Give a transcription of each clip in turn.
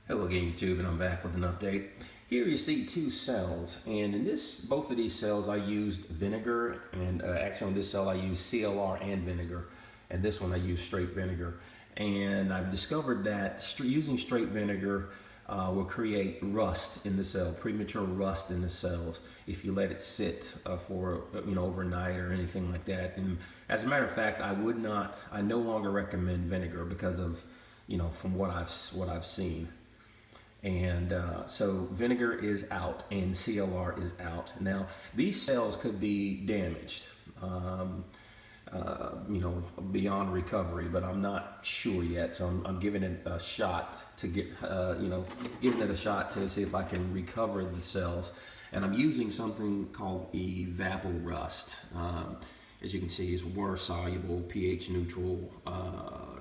Hello again, YouTube, and I'm back with an update. Here you see two cells, and in both of these cells I used vinegar, and actually on this cell I used CLR and vinegar, and this one I used straight vinegar. And I've discovered that using straight vinegar will create rust in the cell, premature rust in the cells, if you let it sit for overnight or anything like that. And as a matter of fact, I no longer recommend vinegar because of from what I've seen. And so vinegar is out and CLR is out. Now these cells could be damaged, beyond recovery, but I'm not sure yet. So I'm giving it a shot to giving it a shot to see if I can recover the cells. And I'm using something called Evaporust. As you can see, it's water soluble, pH neutral,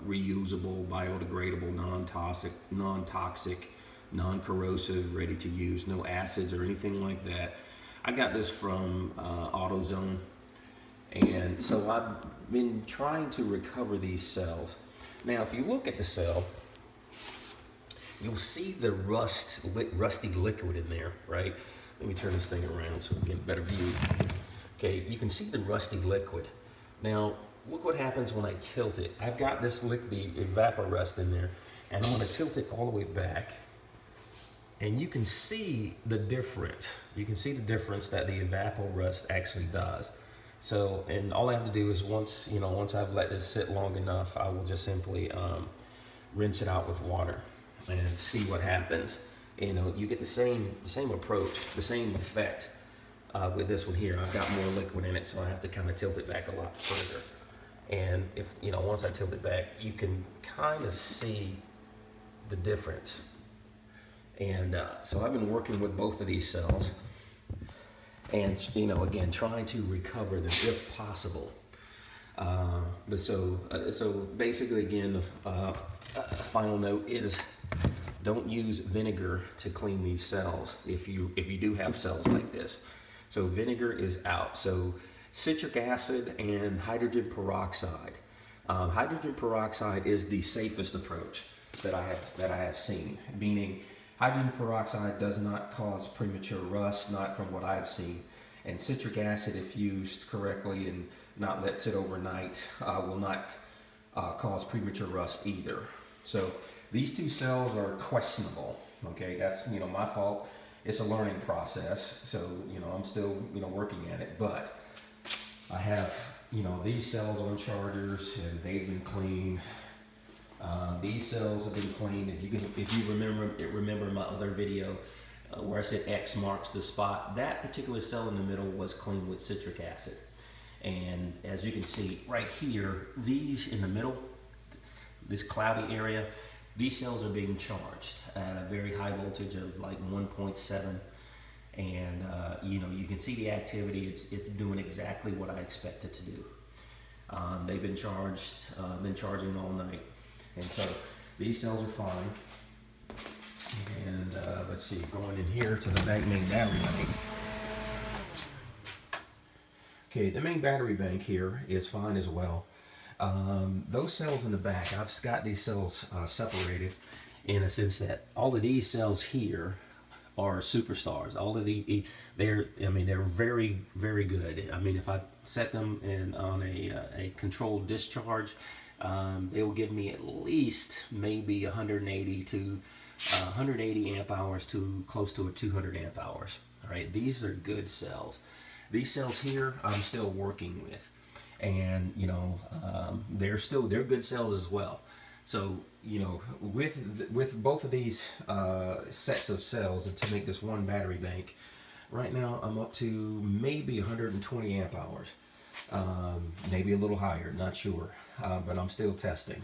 reusable, biodegradable, non-toxic, non-corrosive, ready to use, no acids or anything like that. I got this from AutoZone, and so I've been trying to recover these cells. Now, if you look at the cell, you'll see the rusty liquid in there, right? Let me turn this thing around so we can get a better view. Okay, you can see the rusty liquid. Now, look what happens when I tilt it. I've got the Evaporust in there, and I'm gonna tilt it all the way back. And you can see the difference. You can see the difference that the Evaporust actually does. So, and all I have to do is once I've let this sit long enough, I will just simply rinse it out with water and see what happens. You get the same approach, the same effect with this one here. I've got more liquid in it, so I have to kind of tilt it back a lot further. And if once I tilt it back, you can kind of see the difference. And so I've been working with both of these cells, and again, trying to recover them if possible. So basically, again, a final note is don't use vinegar to clean these cells if you do have cells like this. So vinegar is out. So citric acid and hydrogen peroxide. Hydrogen peroxide is the safest approach that I have seen, meaning hydrogen peroxide does not cause premature rust, not from what I've seen. And citric acid, if used correctly and not let sit overnight, will not cause premature rust either. So these two cells are questionable. Okay, that's my fault. It's a learning process. So I'm still working at it, but I have these cells on chargers and they've been cleaned. These cells have been cleaned. If you remember my other video where I said X marks the spot, that particular cell in the middle was cleaned with citric acid. And as you can see right here, these in the middle, this cloudy area, these cells are being charged at a very high voltage of like 1.7. And you can see the activity. It's doing exactly what I expect it to do. They've been charged, been charging all night. And so these cells are fine. And let's see, going in here to the main battery bank. Okay, the main battery bank here is fine as well. Those cells in the back, I've got these cells separated in a sense that all of these cells here are superstars. All of they're very, very good. I mean, if I set them on a controlled discharge, they will give me at least maybe 180 amp hours to close to a 200 amp hours. All right, these are good cells. These cells here, I'm still working with, and they're good cells as well. So with both of these sets of cells, and to make this one battery bank, right now I'm up to maybe 120 amp hours. Maybe a little higher, not sure, but I'm still testing.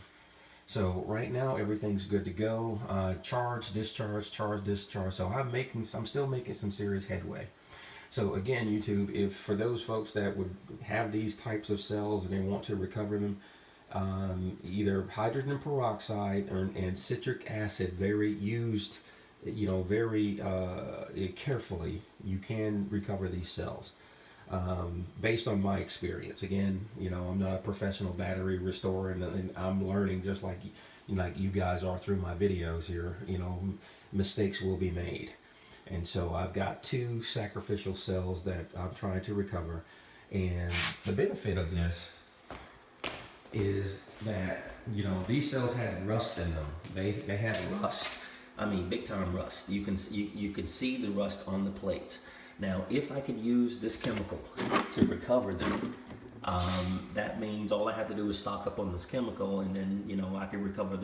So right now everything's good to go. Charge, discharge, charge, discharge. So I'm still making some serious headway. So again, YouTube, if for those folks that would have these types of cells and they want to recover them, either hydrogen peroxide and citric acid, very carefully, you can recover these cells. Based on my experience. Again, I'm not a professional battery restorer, and I'm learning just like like you guys are through my videos here, you know, mistakes will be made. And so I've got 2 sacrificial cells that I'm trying to recover. And the benefit of this is that, you know, these cells had rust in them. They had rust. I mean, big time rust. You can see the rust on the plates. Now, if I could use this chemical to recover them, that means all I have to do is stock up on this chemical, and then, you know, I can recover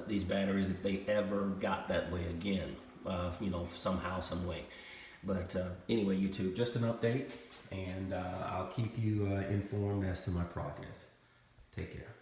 these batteries if they ever got that way again, you know, somehow, some way. But anyway, YouTube, just an update, and I'll keep you informed as to my progress. Take care.